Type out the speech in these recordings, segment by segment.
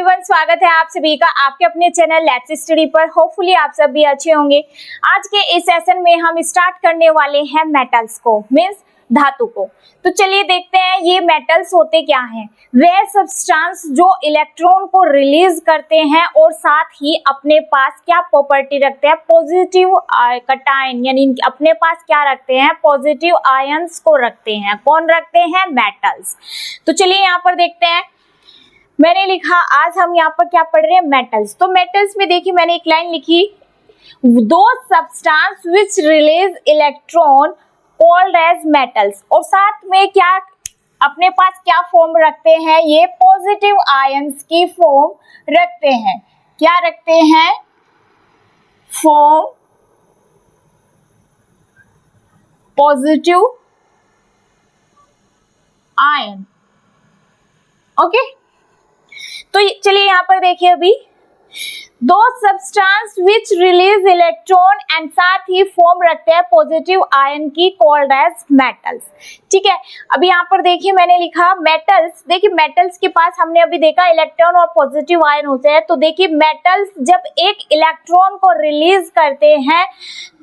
Everyone, स्वागत है आप सभी का आपके अपने चैनल लेट्स स्टडी पर। होपफुली आप सब भी अच्छे होंगे। आज के इस सेशन में हम स्टार्ट करने वाले हैं मेटल्स को, मींस धातु को। तो चलिए देखते हैं ये मेटल्स होते क्या हैं। वह सब्सटेंस जो इलेक्ट्रॉन को रिलीज करते हैं और साथ ही अपने पास क्या प्रॉपर्टी रखते हैं, पॉजिटिव कटायन, यानी अपने पास क्या रखते हैं, पॉजिटिव आयंस को रखते हैं। कौन रखते हैं? मेटल्स। तो चलिए यहाँ पर देखते हैं। मैंने लिखा आज हम यहाँ पर क्या पढ़ रहे हैं, मेटल्स। तो मेटल्स में देखिए मैंने एक लाइन लिखी, दो substance which release electron called as metals, और साथ में क्या अपने पास क्या फॉर्म रखते हैं, ये पॉजिटिव आयंस की फॉर्म रखते हैं। क्या रखते हैं? Form positive ion. ओके, तो चलिए यहाँ पर देखिए, अभी दो substance which release electron and साथ ही फॉर्म रखते हैं पॉजिटिव आयन की, कॉल्ड एज मेटल्स। ठीक है, अभी यहाँ पर देखिए मैंने लिखा मेटल्स। देखिए मेटल्स के पास हमने अभी देखा इलेक्ट्रॉन और पॉजिटिव आयन होते हैं। तो देखिए मेटल्स जब एक इलेक्ट्रॉन को रिलीज करते हैं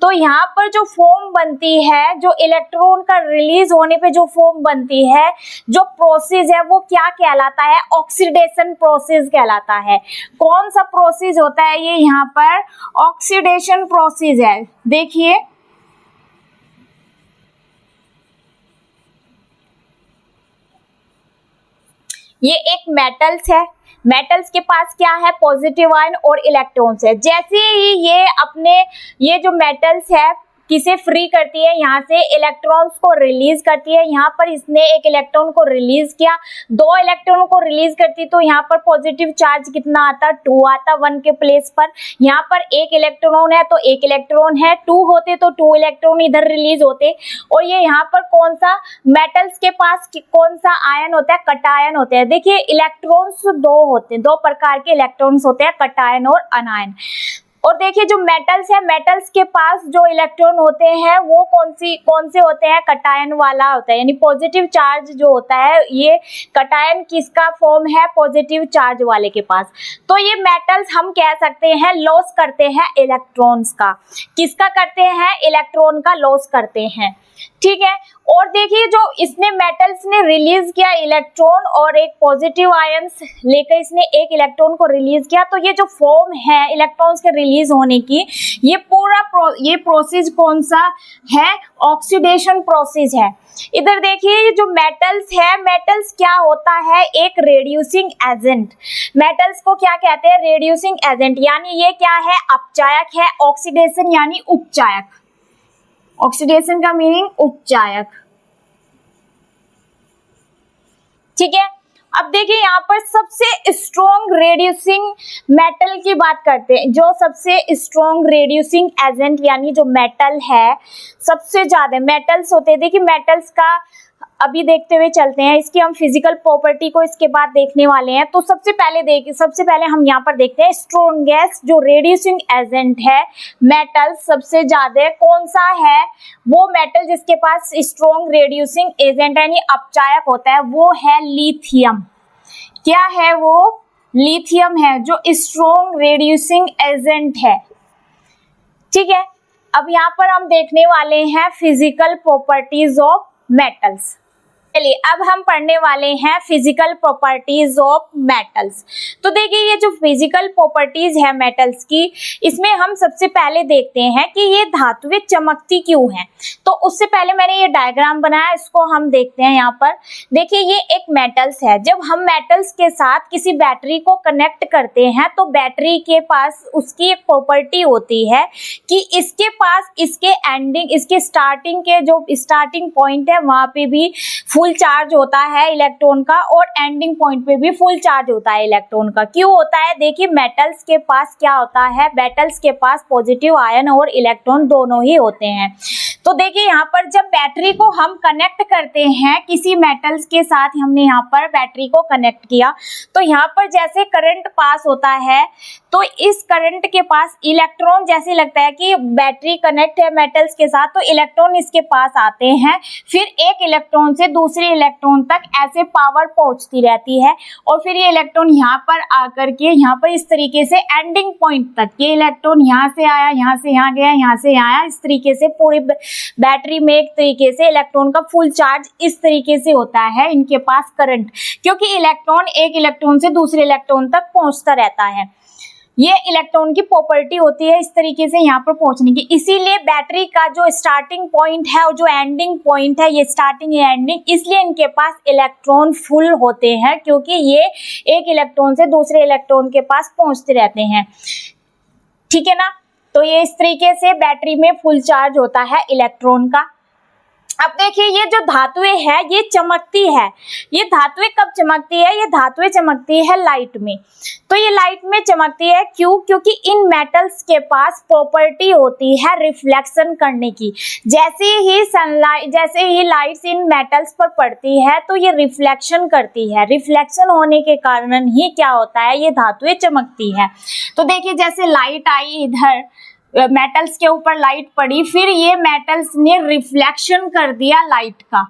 तो यहाँ पर जो फॉर्म बनती है, जो इलेक्ट्रॉन का रिलीज होने पे जो फॉर्म बनती है, जो प्रोसेस है, वो क्या कहलाता है? ऑक्सीडेशन प्रोसेस कहलाता है। कौन सा प्रोसेस होता है ये? यहाँ पर ऑक्सीडेशन प्रोसेस है। देखिए ये एक मेटल्स है। मेटल्स के पास क्या है? पॉजिटिव आयन और इलेक्ट्रॉन्स है। जैसे ही ये अपने ये जो मेटल्स है किसे फ्री करती है, यहाँ से इलेक्ट्रॉन्स को रिलीज करती है। यहाँ पर इसने एक इलेक्ट्रॉन को रिलीज किया, दो इलेक्ट्रॉन को रिलीज करती, तो यहाँ पर पॉजिटिव चार्ज कितना आता? 2 आता 1 के प्लेस पर। यहाँ पर एक इलेक्ट्रॉन है तो एक इलेक्ट्रॉन है, 2 होते तो 2 इलेक्ट्रॉन इधर रिलीज होते। और ये यहाँ पर कौन सा मेटल्स के पास कौन सा आयन होता है? कटायन होते हैं। देखिए इलेक्ट्रॉन्स दो होते हैं, दो प्रकार के इलेक्ट्रॉन्स होते हैं, कटायन और अनायन। और देखिए जो मेटल्स है, मेटल्स के पास जो इलेक्ट्रॉन होते हैं वो कौन से होते हैं? कटायन वाला होता है, यानी पॉजिटिव चार्ज जो होता है, ये कटायन किसका फॉर्म है? पॉजिटिव चार्ज वाले के पास। तो ये मेटल्स हम कह सकते हैं लॉस करते हैं इलेक्ट्रॉन्स का। किसका करते हैं? इलेक्ट्रॉन का लॉस करते हैं। ठीक है, और देखिए जो इसने मेटल्स ने रिलीज किया इलेक्ट्रॉन और एक पॉजिटिव आयंस लेकर इसने एक इलेक्ट्रॉन को रिलीज किया, तो ये जो फॉर्म है इलेक्ट्रॉन्स के रिलीज होने की, ये पूरा ये प्रोसेस कौन सा है? ऑक्सीडेशन प्रोसेस है। इधर देखिए जो मेटल्स है, मेटल्स क्या होता है? एक रेड्यूसिंग एजेंट। मेटल्स को क्या कहते हैं? रेड्यूसिंग एजेंट, यानी ये क्या है? अपचायक है। ऑक्सीडेशन यानी उपचायक। ऑक्सीडेशन का मीनिंग उपचायक। ठीक है, अब देखिए यहाँ पर सबसे स्ट्रॉन्ग रेड्यूसिंग मेटल की बात करते हैं। जो सबसे स्ट्रॉन्ग रेड्यूसिंग एजेंट यानी जो मेटल है, सबसे ज्यादा मेटल्स होते हैं। देखिए मेटल्स का अभी देखते हुए चलते हैं, इसकी हम फिजिकल प्रॉपर्टी को इसके बाद देखने वाले हैं। तो सबसे पहले हम यहाँ पर देखते हैं स्ट्रॉन्गेस्ट जो रेड्यूसिंग एजेंट है मेटल, सबसे ज्यादा कौन सा है? वो मेटल जिसके पास स्ट्रॉन्ग रेड्यूसिंग एजेंट यानी अपचायक होता है, वो है लिथियम। क्या है वो? लिथियम है जो स्ट्रॉन्ग रेड्यूसिंग एजेंट है। ठीक है, अब यहाँ पर हम देखने वाले हैं फिजिकल प्रॉपर्टीज ऑफ मेटल्स। चलिए अब हम पढ़ने वाले हैं फिजिकल प्रॉपर्टीज ऑफ मेटल्स। तो देखिए ये जो फिजिकल प्रॉपर्टीज है मेटल्स की, इसमें हम सबसे पहले देखते हैं कि ये धातुएं चमकती क्यों हैं। तो उससे पहले मैंने ये डायग्राम बनाया, इसको हम देखते हैं। यहाँ पर देखिए ये एक मेटल्स है। जब हम मेटल्स के साथ किसी बैटरी को कनेक्ट करते हैं तो बैटरी के पास उसकी एक प्रॉपर्टी होती है कि इसके पास इसके एंडिंग, इसके स्टार्टिंग के जो स्टार्टिंग पॉइंट है वहां पे भी फुल चार्ज होता है इलेक्ट्रॉन का, और एंडिंग पॉइंट पे भी फुल चार्ज होता है इलेक्ट्रॉन का। क्यों होता है? देखिए मेटल्स के पास क्या होता है? मेटल्स के पास पॉजिटिव आयन और इलेक्ट्रॉन दोनों ही होते हैं। तो देखिए यहाँ पर जब बैटरी को हम कनेक्ट करते हैं किसी मेटल्स के साथ, हमने यहाँ पर बैटरी को कनेक्ट किया, तो यहाँ पर जैसे करंट पास होता है तो इस करंट के पास इलेक्ट्रॉन, जैसे लगता है कि बैटरी कनेक्ट है मेटल्स के साथ तो इलेक्ट्रॉन इसके पास आते हैं, फिर एक इलेक्ट्रॉन से दूसरे दूसरे इलेक्ट्रॉन तक ऐसे पावर पहुंचती रहती है और फिर ये इलेक्ट्रॉन यहाँ पर आकर के यहाँ पर इस तरीके से एंडिंग पॉइंट तक, ये इलेक्ट्रॉन यहाँ से आया, यहाँ से यहाँ गया, यहाँ से यहाँ आया, इस तरीके से पूरी बैटरी में एक तरीके से इलेक्ट्रॉन का फुल चार्ज इस तरीके से होता है इनके पास करंट, क्योंकि इलेक्ट्रॉन एक इलेक्ट्रॉन से दूसरे इलेक्ट्रॉन तक पहुंचता रहता है। ये इलेक्ट्रॉन की प्रॉपर्टी होती है इस तरीके से यहाँ पर पहुंचने की। इसीलिए बैटरी का जो स्टार्टिंग पॉइंट है और जो एंडिंग पॉइंट है, ये स्टार्टिंग या एंडिंग, इसलिए इनके पास इलेक्ट्रॉन फुल होते हैं, क्योंकि ये एक इलेक्ट्रॉन से दूसरे इलेक्ट्रॉन के पास पहुंचते रहते हैं। ठीक है ना, तो ये इस तरीके से बैटरी में फुल चार्ज होता है इलेक्ट्रॉन का। अब देखिए ये जो धातुएं है ये चमकती है। ये धातुएं कब चमकती है? ये धातुएं चमकती है लाइट में। तो ये लाइट में चमकती है क्यों? क्योंकि इन मेटल्स के पास प्रॉपर्टी होती है रिफ्लेक्शन करने की। जैसे ही लाइट्स इन मेटल्स पर पड़ती है तो ये रिफ्लेक्शन करती है। रिफ्लेक्शन होने के कारण ही क्या होता है, ये धातुएं चमकती है। तो देखिए जैसे लाइट आई, इधर मेटल्स के ऊपर लाइट पड़ी, फिर ये मेटल्स ने रिफ्लेक्शन कर दिया लाइट का।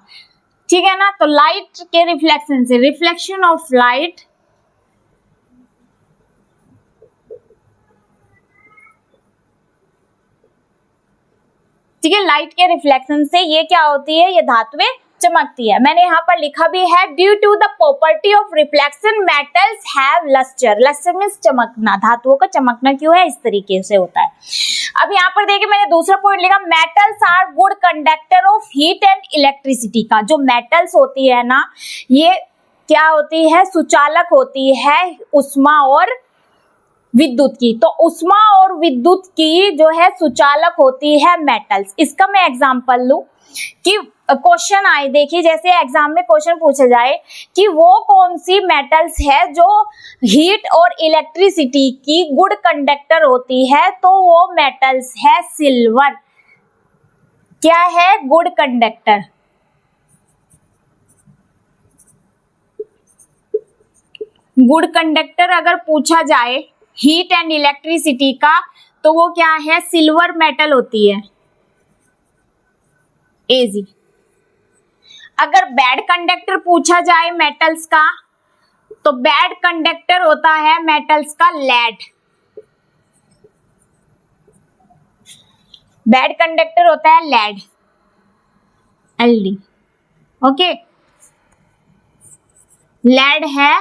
ठीक है ना, तो लाइट के रिफ्लेक्शन से, रिफ्लेक्शन ऑफ लाइट ठीक है, लाइट के रिफ्लेक्शन से ये क्या होती है, ये धातुएं चमकती है। मैंने यहाँ पर लिखा भी है, due to the property of reflection metals have lustre. Lustre means चमकना, धातुओं का चमकना क्यों है, इस तरीके से होता है। अब यहाँ पर देखिए मैंने दूसरा पॉइंट लिखा, metals are good conductor of heat and electricity का। जो मेटल्स होती है ना, ये क्या होती है, सुचालक होती है उष्मा और विद्युत की। तो उष्मा और विद्युत की जो है सुचालक होती है मेटल्स। इसका मैं एग्जांपल लूं कि क्वेश्चन आए, देखिए जैसे एग्जाम में क्वेश्चन पूछा जाए कि वो कौन सी मेटल्स है जो हीट और इलेक्ट्रिसिटी की गुड कंडक्टर होती है, तो वो मेटल्स है सिल्वर। क्या है, गुड कंडक्टर। गुड कंडक्टर अगर पूछा जाए हीट एंड इलेक्ट्रिसिटी का, तो वो क्या है, सिल्वर मेटल होती है, एजी। अगर बैड कंडक्टर पूछा जाए मेटल्स का, तो बैड कंडक्टर होता है मेटल्स का लेड। बैड कंडक्टर होता है लेड, एलडी। ओके, लेड है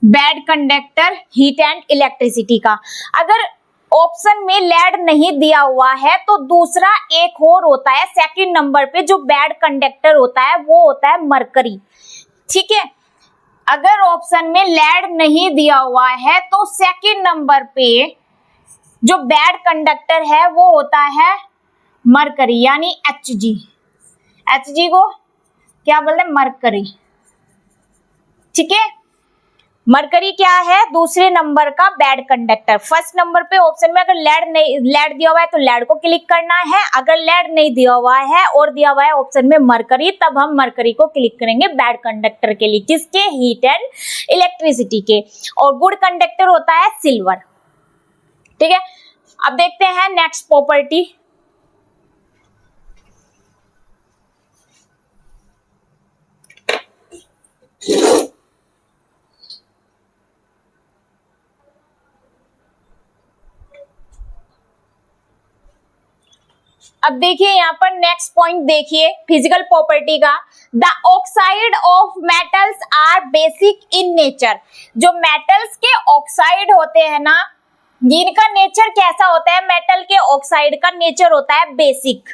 bad conductor heat and electricity का। अगर ऑप्शन में लेड नहीं दिया हुआ है तो दूसरा एक और होता है सेकंड नंबर पे जो बैड कंडक्टर होता है, वो होता है मरकरी। ठीक है, अगर ऑप्शन में लेड नहीं दिया हुआ है तो सेकंड नंबर पे जो बैड कंडक्टर है वो होता है मरकरी, यानी Hg। Hg को क्या बोलते हैं, मरकरी। ठीक है, मरकरी क्या है, दूसरे नंबर का बैड कंडक्टर। फर्स्ट नंबर पे ऑप्शन में अगर लेड दिया हुआ है तो लेड को क्लिक करना है। अगर लेड नहीं दिया हुआ है और दिया हुआ है ऑप्शन में मरकरी, तब हम मरकरी को क्लिक करेंगे बैड कंडक्टर के लिए। किसके, हीट एंड इलेक्ट्रिसिटी के। और गुड कंडक्टर होता है सिल्वर। ठीक है, अब देखते हैं नेक्स्ट प्रॉपर्टी। अब देखिए यहाँ पर नेक्स्ट पॉइंट देखिए फिजिकल प्रॉपर्टी का, the oxide of metals are basic in nature. जो मेटल्स के ऑक्साइड होते हैं ना, जिनका नेचर कैसा होता है, मेटल के ऑक्साइड का नेचर होता है बेसिक।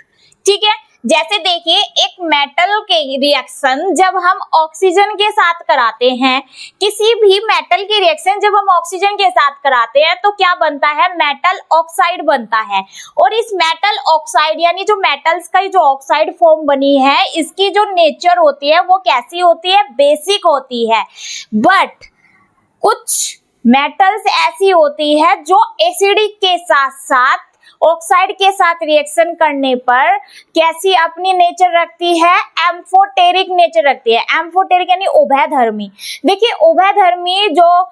ठीक है, जैसे देखिए एक मेटल के रिएक्शन जब हम ऑक्सीजन के साथ कराते हैं, किसी भी मेटल की रिएक्शन जब हम ऑक्सीजन के साथ कराते हैं तो क्या बनता है, मेटल ऑक्साइड बनता है। और इस मेटल ऑक्साइड यानी जो मेटल्स का जो ऑक्साइड फॉर्म बनी है, इसकी जो नेचर होती है वो कैसी होती है, बेसिक होती है। बट कुछ मेटल्स ऐसी होती है जो एसिडिक के साथ साथ ऑक्साइड के साथ रिएक्शन करने पर कैसी अपनी नेचर रखती है, एम्फोटेरिक नेचर रखती है। एम्फोटेरिक यानी उभयधर्मी। देखिए उभयधर्मी जो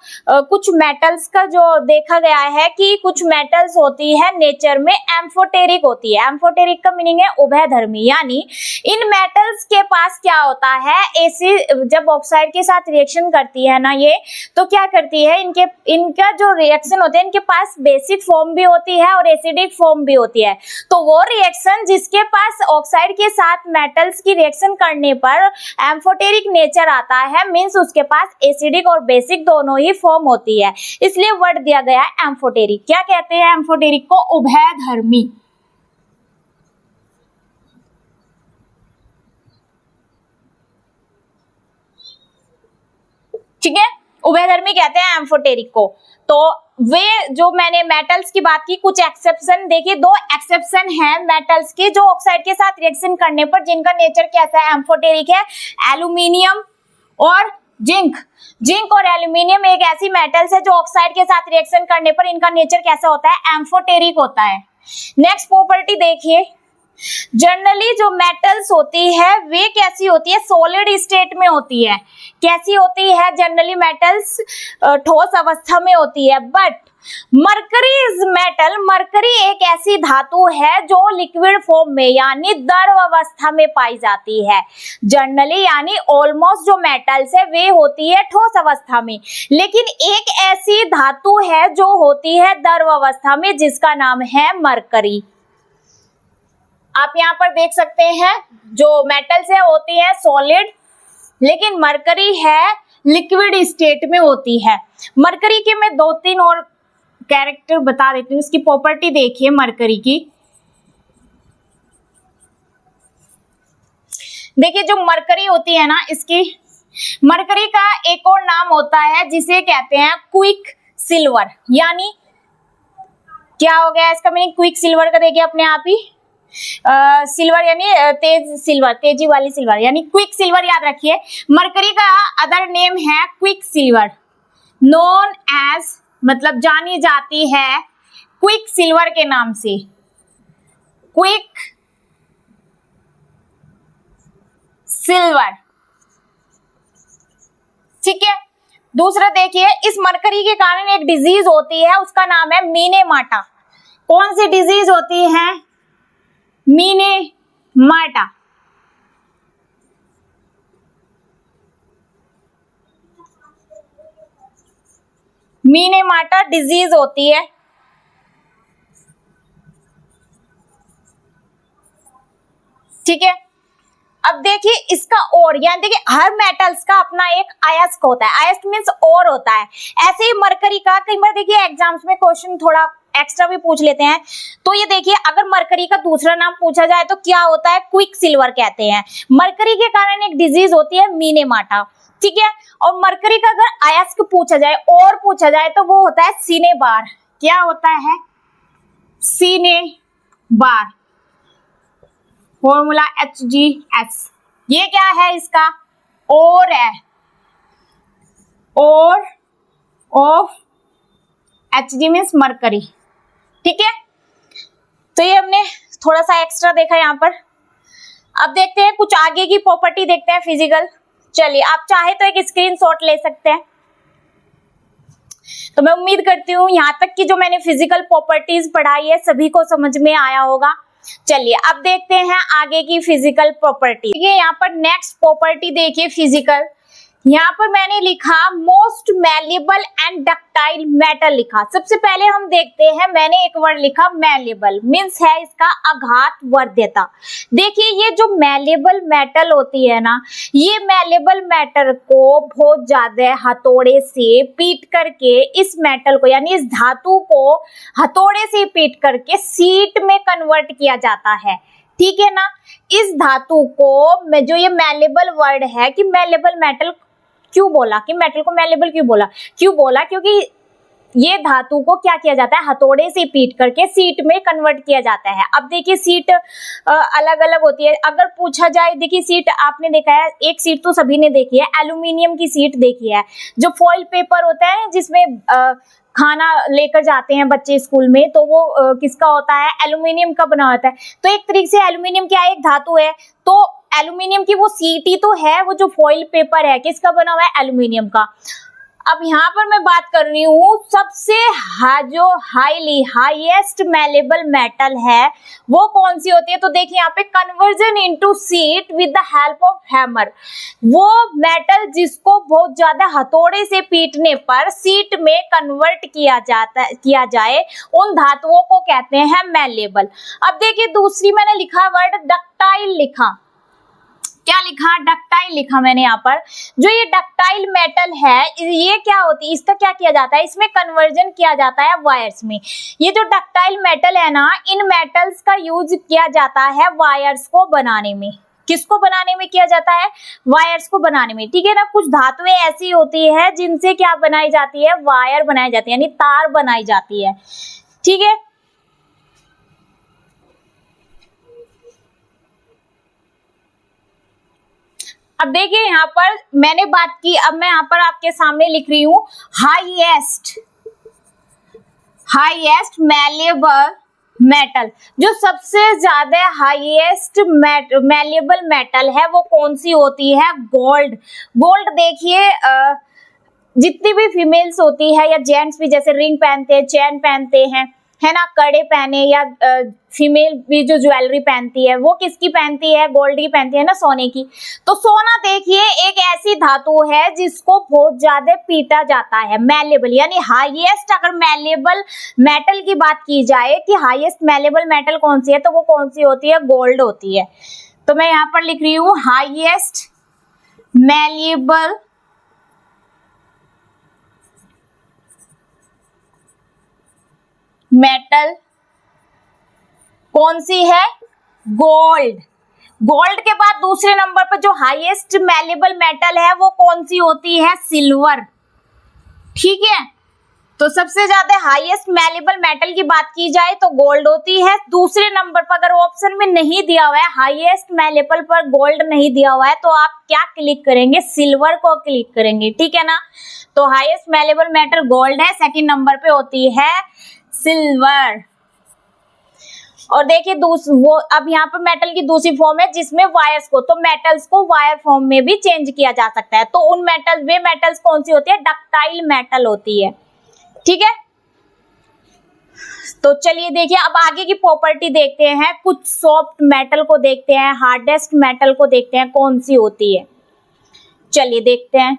कुछ मेटल्स का जो देखा गया है कि कुछ मेटल्स होती है नेचर में एम्फोटेरिक होती है। एम्फोटेरिक का मीनिंग है उभयधर्मी, यानी इन मेटल्स के पास क्या होता है, एसिड जब ऑक्साइड के साथ रिएक्शन करती है ना ये, तो क्या करती है, इनका जो रिएक्शन होते हैं इनके पास बेसिक फॉर्म भी होती है और एसिडिक फॉर्म भी होती है। तो वो रिएक्शन जिसके पास ऑक्साइड के साथ मेटल्स की रिएक्शन करने पर एम्फोटेरिक नेचर आता है, मींस उसके पास एसिडिक और बेसिक दोनों ही फॉर्म होती है, इसलिए वर्ड दिया गया है एम्फोटेरिक। क्या कहते हैं एम्फोटेरिक को, उभयधर्मी। ठीक है, उभयधर्मी कहते हैं एम्फोटेरिक को। तो वे जो मैंने मेटल्स की बात की, कुछ एक्सेप्शन देखिए, 2 एक्सेप्शन है मेटल्स के जो ऑक्साइड के साथ रिएक्शन करने पर जिनका नेचर कैसा है, एम्फोटेरिक है। एल्यूमिनियम और जिंक। जिंक और एल्यूमिनियम एक ऐसी मेटल्स है जो ऑक्साइड के साथ रिएक्शन करने पर इनका नेचर कैसा होता है, एम्फोटेरिक होता है। नेक्स्ट प्रॉपर्टी देखिए, जनरली जो मेटल्स होती है वे कैसी होती है, सॉलिड स्टेट में होती है। कैसी होती है जनरली मेटल्स, ठोस अवस्था में होती है। But mercury is metal, mercury एक ऐसी धातु है जो लिक्विड फॉर्म में यानी द्रव अवस्था में पाई जाती है। जनरली यानी ऑलमोस्ट जो मेटल्स है वे होती है ठोस अवस्था में, लेकिन एक ऐसी धातु है जो होती है द्रव अवस्था में जिसका नाम है मरकरी। आप यहाँ पर देख सकते हैं जो मेटल्स है होती है सॉलिड, लेकिन मरकरी है लिक्विड स्टेट में होती है। मरकरी के मैं 2-3 और कैरेक्टर बता देती हूँ, इसकी प्रॉपर्टी देखिए मरकरी की। देखिए जो मरकरी होती है ना, इसकी मरकरी का एक और नाम होता है जिसे कहते हैं क्विक सिल्वर। यानी क्या हो गया इसका मीनिंग, क्विक सिल्वर का देखिए अपने आप ही, सिल्वर यानी तेज सिल्वर, तेजी वाली सिल्वर यानी क्विक सिल्वर। याद रखिए मरकरी का अदर नेम है क्विक सिल्वर, नोन एज मतलब जानी जाती है क्विक सिल्वर के नाम से, क्विक सिल्वर। ठीक है, दूसरा देखिए, इस मरकरी के कारण एक डिजीज होती है, उसका नाम है मीनेमाटा। कौन सी डिजीज होती है, मीनेमाटा। मीनेमाटा डिजीज होती है। ठीक है, अब देखिए इसका और, यानी देखिए हर मेटल्स का अपना एक अयस्क होता है, अयस्क मींस और होता है। ऐसे ही मरकरी का कई बार देखिए एग्जाम्स में क्वेश्चन थोड़ा एक्स्ट्रा भी पूछ लेते हैं। तो ये देखिए अगर मरकरी का दूसरा नाम पूछा जाए तो क्या होता है, क्विक सिल्वर कहते हैं। मरकरी के कारण एक डिजीज होती है मीनेमाटा। ठीक है, और मरकरी का अगर अयस्क पूछा जाए और पूछा जाए तो वो होता है सिनेबार। क्या होता है, सिनेबार, फॉर्मूला HgS। ये क्या है इसका, और है, और ऑफ Hg मीन्स मरकरी। ठीक है, तो ये हमने थोड़ा सा एक्स्ट्रा देखा यहाँ पर। अब देखते हैं कुछ आगे की प्रॉपर्टी देखते हैं फिजिकल। चलिए आप चाहे तो एक स्क्रीनशॉट ले सकते हैं। तो मैं उम्मीद करती हूँ यहाँ तक की जो मैंने फिजिकल प्रॉपर्टीज पढ़ाई है सभी को समझ में आया होगा। चलिए अब देखते हैं आगे की फिजिकल प्रॉपर्टी। ये यहाँ पर नेक्स्ट प्रॉपर्टी देखिए फिजिकल, यहाँ पर मैंने लिखा most malleable and ductile metal लिखा। सबसे पहले हम देखते हैं, मैंने एक वर्ड लिखा मैलेबल, मीन्स है इसका आघात वर्ध्यता। देखिए ये जो मैलेबल मेटल होती है ना, ये मैलेबल मेटल को बहुत ज्यादा हथौड़े से पीट करके इस मेटल को यानी इस धातु को हथौड़े से पीट करके सीट में कन्वर्ट किया जाता है। ठीक है ना, इस धातु को जो ये मैलेबल वर्ड है कि मैलेबल मेटल क्यों बोला, कि मेटल को मैलेबल क्यों बोला, क्योंकि ये धातु को क्या किया जाता है, हथौड़े से पीट करके सीट में कन्वर्ट किया जाता है। अब देखिए सीट अलग अलग होती है। अगर पूछा जाए, देखिए सीट आपने देखा है, एक सीट तो सभी ने देखी है, एल्यूमिनियम की सीट देखी है, जो फॉइल पेपर होता है जिसमें खाना लेकर जाते हैं बच्चे स्कूल में, तो वो किसका होता है, एल्यूमिनियम का बना होता है। तो एक तरीके से एल्यूमिनियम क्या है, एक धातु है। तो एल्यूमिनियम की वो सीट ही तो है, वो जो फॉइल पेपर है किसका बना हुआ है, एल्यूमिनियम का। अब यहाँ पर मैं बात कर रही हूँ सबसे जो हाईएस्ट मेलेबल मेटल है वो कौन सी होती है। तो देखिए यहाँ पे conversion into seat with the help of hammer, वो मेटल जिसको बहुत ज्यादा हथौड़े से पीटने पर सीट में कन्वर्ट किया जाए, उन धातुओं को कहते हैं मेलेबल। अब देखिए दूसरी मैंने लिखा वर्ड डक्टाइल लिखा, क्या लिखा, डक्टाइल लिखा मैंने यहाँ पर। जो ये डक्टाइल मेटल है ये क्या होती है, इसका क्या किया जाता है, इसमें कन्वर्जन किया जाता है वायर्स में। ये जो डक्टाइल मेटल है ना, इन मेटल्स का यूज किया जाता है वायर्स को बनाने में। किसको बनाने में किया जाता है, वायर्स को बनाने में, ठीक है ना। कुछ धातुएं ऐसी होती है जिनसे क्या बनाई जाती है, वायर बनाई जाती है, यानी तार बनाई जाती है, ठीक है। अब देखिए यहाँ पर मैंने बात की, अब मैं यहाँ पर आपके सामने लिख रही हूँ हाईएस्ट मेलेबल मेटल। जो सबसे ज्यादा हाईएस्ट मेलेबल मेटल है वो कौन सी होती है, गोल्ड। गोल्ड देखिए जितनी भी फीमेल्स होती है या जेंट्स भी, जैसे रिंग पहनते हैं, चेन पहनते हैं, है ना, कड़े पहने, या फीमेल भी जो ज्वेलरी पहनती है वो किसकी पहनती है, गोल्ड की पहनती है ना, सोने की। तो सोना देखिए एक ऐसी धातु है जिसको बहुत ज्यादा पीटा जाता है, मेलेबल, यानी हाईएस्ट। अगर मेलेबल मेटल की बात की जाए कि हाईएस्ट मेलेबल मेटल कौन सी है, तो वो कौन सी होती है, गोल्ड होती है। तो मैं यहाँ पर लिख रही हूँ हाईएस्ट मेलेबल मेटल कौन सी है, गोल्ड। गोल्ड के बाद दूसरे नंबर पर जो हाईएस्ट मेलेबल मेटल है वो कौन सी होती है, सिल्वर, ठीक है। तो सबसे ज्यादा हाईएस्ट मेलेबल मेटल की बात की जाए तो गोल्ड होती है। दूसरे नंबर पर अगर ऑप्शन में नहीं दिया हुआ है, हाईएस्ट मेलेबल पर गोल्ड नहीं दिया हुआ है, तो आप क्या क्लिक करेंगे, सिल्वर को क्लिक करेंगे, ठीक है ना। तो हाईएस्ट मेलेबल मेटल गोल्ड है, सेकंड नंबर पे होती है सिल्वर। और देखिए वो अब यहाँ पर मेटल की दूसरी फॉर्म है जिसमें वायर्स को, तो मेटल्स को वायर फॉर्म में भी चेंज किया जा सकता है। तो उन मेटल्स कौन सी होती है, डक्टाइल मेटल होती है, ठीक है। तो चलिए देखिए अब आगे की प्रॉपर्टी देखते हैं, कुछ सॉफ्ट मेटल को देखते हैं, हार्डेस्ट मेटल को देखते हैं कौन सी होती है। चलिए देखते हैं।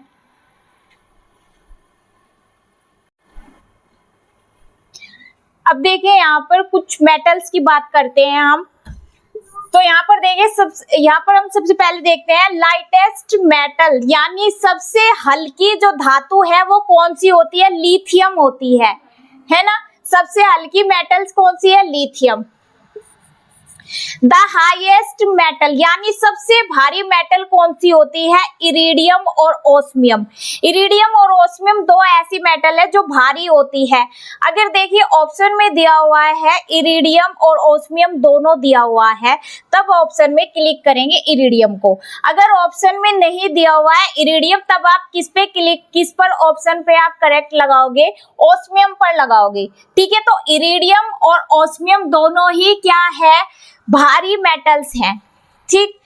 अब देखिए यहाँ पर कुछ मेटल्स की बात करते हैं हम। तो यहाँ पर देखिए यहाँ पर हम सबसे पहले देखते हैं लाइटेस्ट मेटल, यानी सबसे हल्की जो धातु है वो कौन सी होती है, लिथियम होती है ना। सबसे हल्की मेटल्स कौन सी है, लिथियम। द हाईएस्ट मेटल, यानी सबसे भारी मेटल कौन सी होती है, इरिडियम और ओस्मियम। इरिडियम और ओस्मियम दो ऐसी मेटल है जो भारी होती है। अगर देखिए ऑप्शन में दिया हुआ है इरिडियम और ओस्मियम दोनों दिया हुआ है, तब ऑप्शन में क्लिक करेंगे इरिडियम को। अगर ऑप्शन में नहीं दिया हुआ है इरिडियम, तब आप किस पर ऑप्शन पे आप करेक्ट लगाओगे, ओस्मियम पर लगाओगे, ठीक है। तो इरिडियम और ओस्मियम दोनों ही क्या है, भारी मेटल्स हैं, ठीक।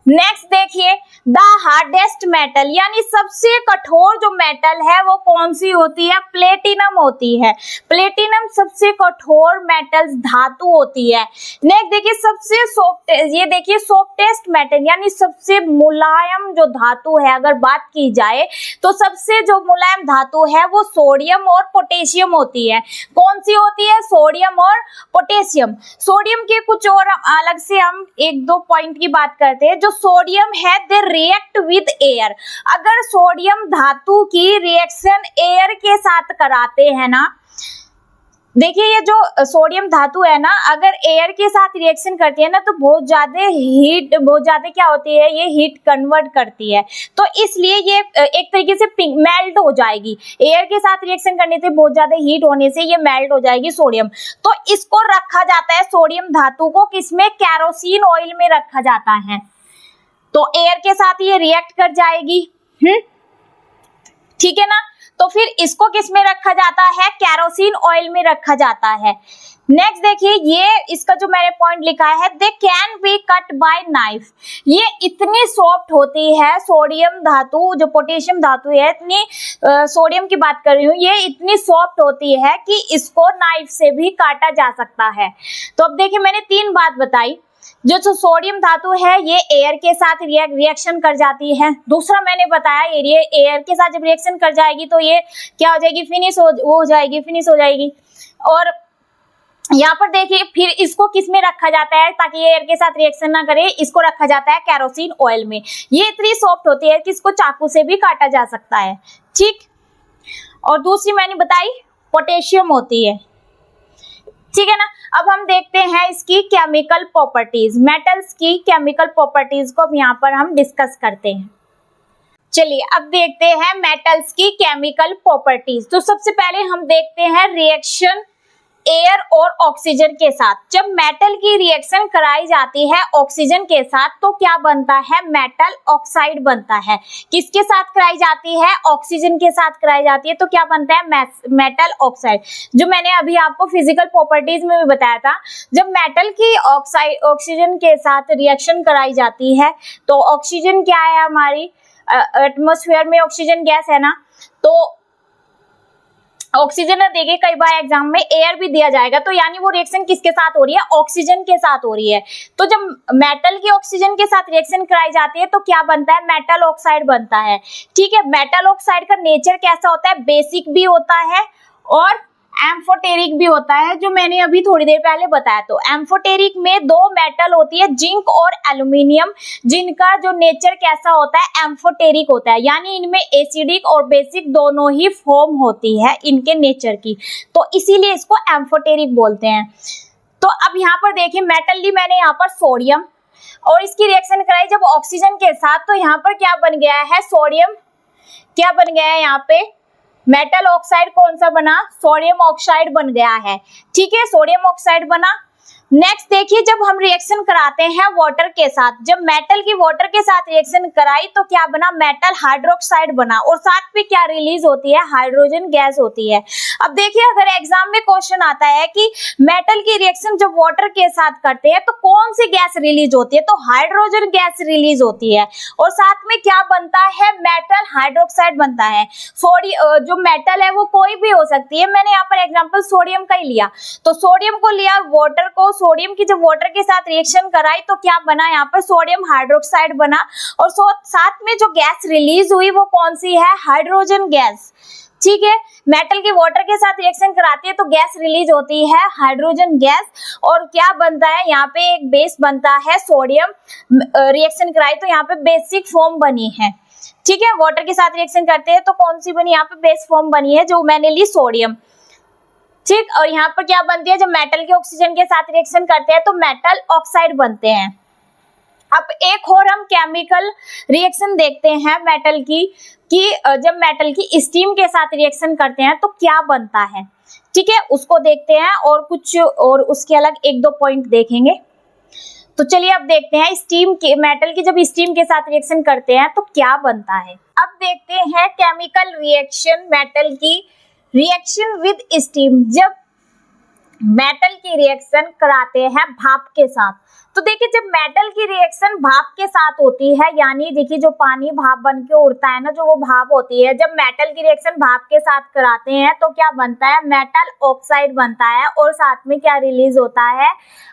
नेक्स्ट देखिए द हार्डेस्ट मेटल, यानी सबसे कठोर जो मेटल है वो कौन सी होती है, प्लेटिनम होती है। प्लेटिनम सबसे कठोर मेटल्स धातु होती है। नेक्स्ट देखिए सबसे सॉफ्टेस्ट, ये देखिए सॉफ्टेस्ट मेटल, यानी सबसे मुलायम जो धातु है, अगर बात की जाए तो सबसे जो मुलायम धातु है वो सोडियम और पोटेशियम होती है। कौन सी होती है, सोडियम और पोटेशियम। सोडियम के कुछ और अलग से हम एक दो पॉइंट की बात करते हैं। जो सोडियम है दे रिएक्ट विद एयर, अगर सोडियम धातु की रिएक्शन एयर के साथ कराते हैं ना, देखिए ये जो सोडियम धातु है ना, अगर एयर के साथ रिएक्शन करती है ना तो बहुत ज्यादा क्या होती है, ये हीट कन्वर्ट करती है, तो इसलिए ये एक तरीके से मेल्ट हो जाएगी। एयर के साथ रिएक्शन करने से बहुत ज्यादा हीट होने से ये मेल्ट हो जाएगी सोडियम। तो इसको रखा जाता है, सोडियम धातु को किसमें, कैरोसिन ऑयल में रखा जाता है। तो एयर के साथ ये रिएक्ट कर जाएगी, ठीक है ना। तो फिर इसको किस में रखा जाता है, कैरोसिन ऑयल में रखा जाता है। नेक्स्ट देखिए, ये इसका जो मैंने पॉइंट लिखा है, they can be cut by knife. ये इतनी सॉफ्ट होती है सोडियम धातु, जो पोटेशियम धातु है, इतनी सोडियम की बात कर रही हूँ, ये इतनी सॉफ्ट होती है कि इसको नाइफ से भी काटा जा सकता है। तो अब देखिए मैंने 3 बात बताई। जो सोडियम धातु है ये एयर के साथ रिएक्शन कर जाती है। दूसरा मैंने बताया एयर के साथ जब रिएक्शन कर जाएगी तो ये क्या हो जाएगी, फिनिश हो जाएगी। और यहाँ पर देखिए फिर इसको किस में रखा जाता है ताकि ये एयर के साथ रिएक्शन ना करे, इसको रखा जाता है कैरोसिन ऑयल में। ये इतनी सॉफ्ट होती है कि इसको चाकू से भी काटा जा सकता है, ठीक। और दूसरी मैंने बताई पोटेशियम होती है, ठीक है ना। अब हम देखते हैं इसकी केमिकल प्रॉपर्टीज, मेटल्स की केमिकल प्रॉपर्टीज को अब यहाँ पर हम डिस्कस करते हैं। चलिए अब देखते हैं मेटल्स की केमिकल प्रॉपर्टीज। तो सबसे पहले हम देखते हैं रिएक्शन एयर और ऑक्सीजन के साथ। जब मेटल की रिएक्शन कराई जाती है ऑक्सीजन के साथ तो क्या बनता है, मेटल ऑक्साइड बनता है। किसके साथ कराई जाती है, ऑक्सीजन के साथ कराई जाती है, तो क्या बनता है, मेटल ऑक्साइड। जो मैंने अभी आपको फिजिकल प्रॉपर्टीज में भी बताया था, जब मेटल की ऑक्सीजन के साथ रिएक्शन कराई जाती है तो ऑक्सीजन क्या है, हमारी एटमॉस्फेयर में ऑक्सीजन गैस है ना, तो ऑक्सीजन देखिए कई बार एग्जाम में एयर भी दिया जाएगा, तो यानी वो रिएक्शन किसके साथ हो रही है, ऑक्सीजन के साथ हो रही है। तो जब मेटल की ऑक्सीजन के साथ रिएक्शन कराई जाती है तो क्या बनता है, मेटल ऑक्साइड बनता है, ठीक है। मेटल ऑक्साइड का नेचर कैसा होता है, बेसिक भी होता है और एम्फोटेरिक भी होता है, जो मैंने अभी थोड़ी देर पहले बताया। तो एम्फोटेरिक में 2 मेटल होती है, जिंक और एल्यूमिनियम, जिनका जो नेचर कैसा होता है, एम्फोटेरिक होता है, यानी इनमें एसिडिक और बेसिक दोनों ही फॉर्म होती है इनके नेचर की, तो इसीलिए इसको एम्फोटेरिक बोलते हैं। तो अब यहाँ पर देखिए मेटल ली मैंने यहाँ पर सोडियम, और इसकी रिएक्शन कराई जब ऑक्सीजन के साथ, तो यहाँ पर क्या बन गया है, सोडियम क्या बन गया है, यहाँ पे मेटल ऑक्साइड कौन सा बना, सोडियम ऑक्साइड बन गया है, ठीक है, सोडियम ऑक्साइड बना। नेक्स्ट देखिए, जब हम रिएक्शन कराते हैं वाटर के साथ, जब मेटल की वाटर के साथ रिएक्शन कराई तो क्या बना, मेटल हाइड्रोक्साइड बना, और साथ में क्या रिलीज होती है, हाइड्रोजन गैस होती है। अब देखिए अगर एग्जाम में क्वेश्चन आता है कि मेटल की रिएक्शन जब वाटर के साथ करते हैं तो कौन सी गैस रिलीज होती है, तो हाइड्रोजन गैस रिलीज होती है, और साथ में क्या बनता है, मेटल हाइड्रोक्साइड बनता है। जो मेटल है वो कोई भी हो सकती है, मैंने यहाँ पर एग्जाम्पल सोडियम का ही लिया, तो सोडियम को लिया, वाटर को, सोडियम की जब वाटर के साथ रिएक्शन कराई तो क्या बना, यहाँ पर सोडियम हाइड्रोक्साइड बना, और साथ में जो गैस रिलीज हुई वो कौन सी है, हाइड्रोजन गैस, ठीक है। मेटल की वाटर के साथ रिएक्शन कराती है तो गैस रिलीज होती है हाइड्रोजन गैस, और क्या बनता है, यहाँ पे एक बेस बनता है सोडियम, रिएक्शन कराई तो यहाँ पे बेसिक फॉर्म बनी है, ठीक है। वाटर के साथ रिएक्शन करते हैं तो कौन सी बनी, यहाँ पे बेस फॉर्म बनी है जो मैंने ली, सोडियम, ठीक। और यहाँ पर क्या बनती है, जब मेटल के ऑक्सीजन के साथ रिएक्शन करते हैं तो मेटल ऑक्साइड बनते हैं। अब एक और हम केमिकल रिएक्शन देखते हैं मेटल की, कि जब मेटल की स्टीम के साथ रिएक्शन करते हैं तो क्या बनता है, ठीक है, उसको देखते हैं, और कुछ और उसके अलग 1-2 पॉइंट देखेंगे। तो चलिए अब देखते हैं स्टीम के, मेटल की जब स्टीम के साथ रिएक्शन करते हैं तो क्या बनता है। अब देखते हैं केमिकल रिएक्शन मेटल की, रिएक्शन विद स्टीम, जब मेटल की रिएक्शन कराते हैं भाप के साथ। तो देखिए जब मेटल की रिएक्शन भाप के साथ होती है, यानी देखिए जो पानी भाप बन के उड़ता है ना, जो वो भाप होती है, जब मेटल की रिएक्शन भाप के साथ कराते हैं तो क्या बनता है, मेटल ऑक्साइड बनता है, और साथ में क्या रिलीज होता है,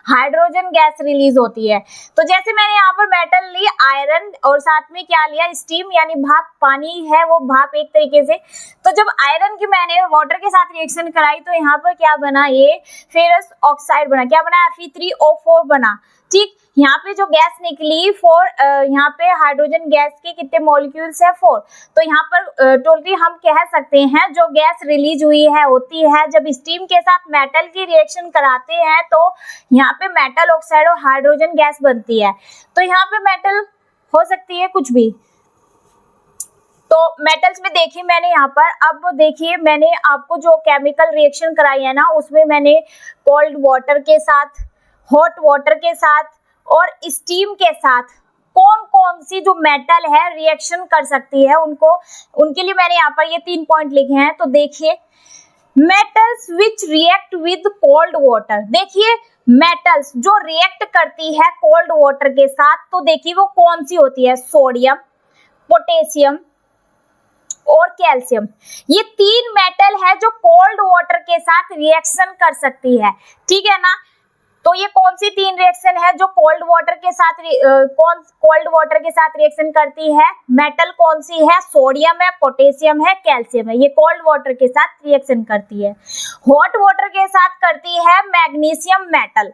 हाइड्रोजन गैस रिलीज होती है। तो जैसे मैंने यहाँ पर मेटल ली आयरन, और साथ में क्या लिया, स्टीम, यानी भाप, पानी है वो भाप एक तरीके से। तो जब आयरन की मैंने वाटर के साथ रिएक्शन कराई तो यहाँ पर क्या बना, ये फेरस ऑक्साइड बना, क्या बना, Fe3O4 बना, ठीक, यहाँ पे जो गैस निकली 4, यहाँ पे हाइड्रोजन गैस के कितने मॉलिक्यूल्स है 4। तो यहाँ पर टोटली हम कह सकते हैं जो गैस रिलीज हुई है होती है जब स्टीम के साथ मेटल की रिएक्शन कराते हैं तो यहाँ पे मेटल ऑक्साइड और हाइड्रोजन गैस बनती है। तो यहाँ पे मेटल हो सकती है कुछ भी। तो मेटल्स में देखिए मैंने यहाँ पर, अब देखिए मैंने आपको जो केमिकल रिएक्शन कराई है ना उसमें मैंने कोल्ड वाटर के साथ, हॉट वाटर के साथ और स्टीम के साथ कौन कौन सी जो मेटल है रिएक्शन कर सकती है उनके लिए मैंने यहाँ पर ये 3 पॉइंट लिखे हैं। तो देखिए metals which react with cold water, देखिए मेटल्स जो रिएक्ट करती है कोल्ड वाटर के साथ, तो देखिए वो कौन सी होती है, सोडियम, पोटेशियम और कैल्शियम। ये 3 मेटल है जो कोल्ड वाटर के साथ रिएक्शन कर सकती है, ठीक है ना। तो ये कौन सी 3 रिएक्शन है जो कोल्ड वाटर के साथ रिएक्शन करती है, मेटल कौन सी है, सोडियम है, पोटेशियम है, कैल्शियम है, ये कोल्ड वाटर के साथ रिएक्शन करती है। हॉट वाटर के साथ करती है मैग्नीशियम मेटल,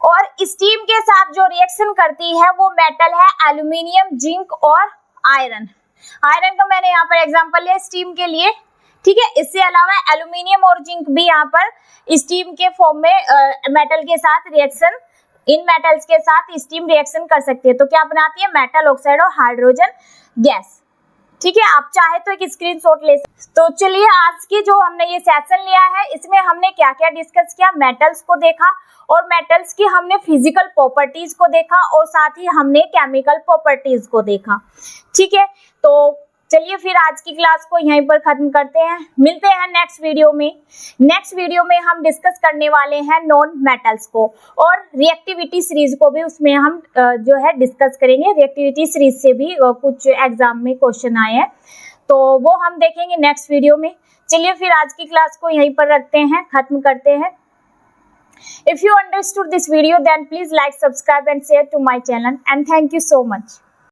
और स्टीम के साथ जो रिएक्शन करती है वो मेटल है एल्यूमिनियम, जिंक और आयरन। आयरन का मैंने यहाँ पर एग्जांपल लिया स्टीम के लिए, ठीक है। इससे अलावा एल्यूमिनियम और जिंक भी यहाँ पर स्टीम के फॉर्म में मेटल के साथ रिएक्शन, इन मेटल्स के साथ स्टीम रिएक्शन कर सकती है। तो क्या बनाती है, मेटल ऑक्साइड और हाइड्रोजन गैस, ठीक है। आप चाहे तो एक स्क्रीनशॉट ले सकते। तो चलिए आज की जो हमने ये सेशन लिया है इसमें हमने क्या क्या डिस्कस किया, मेटल्स को देखा और मेटल्स की हमने फिजिकल प्रॉपर्टीज को देखा और साथ ही हमने केमिकल प्रॉपर्टीज को देखा, ठीक है। तो चलिए फिर आज की क्लास को यहीं पर खत्म करते हैं, मिलते हैं नेक्स्ट वीडियो में। नेक्स्ट वीडियो में हम डिस्कस करने वाले हैं नॉन मेटल्स को और रिएक्टिविटी सीरीज को भी उसमें हम जो है डिस्कस करेंगे। रिएक्टिविटी सीरीज से भी कुछ एग्जाम में क्वेश्चन आए हैं तो वो हम देखेंगे नेक्स्ट वीडियो में। चलिए फिर आज की क्लास को यहीं पर रखते हैं, खत्म करते हैं। If you understood this video then please like, subscribe and share to my channel and thank you so much.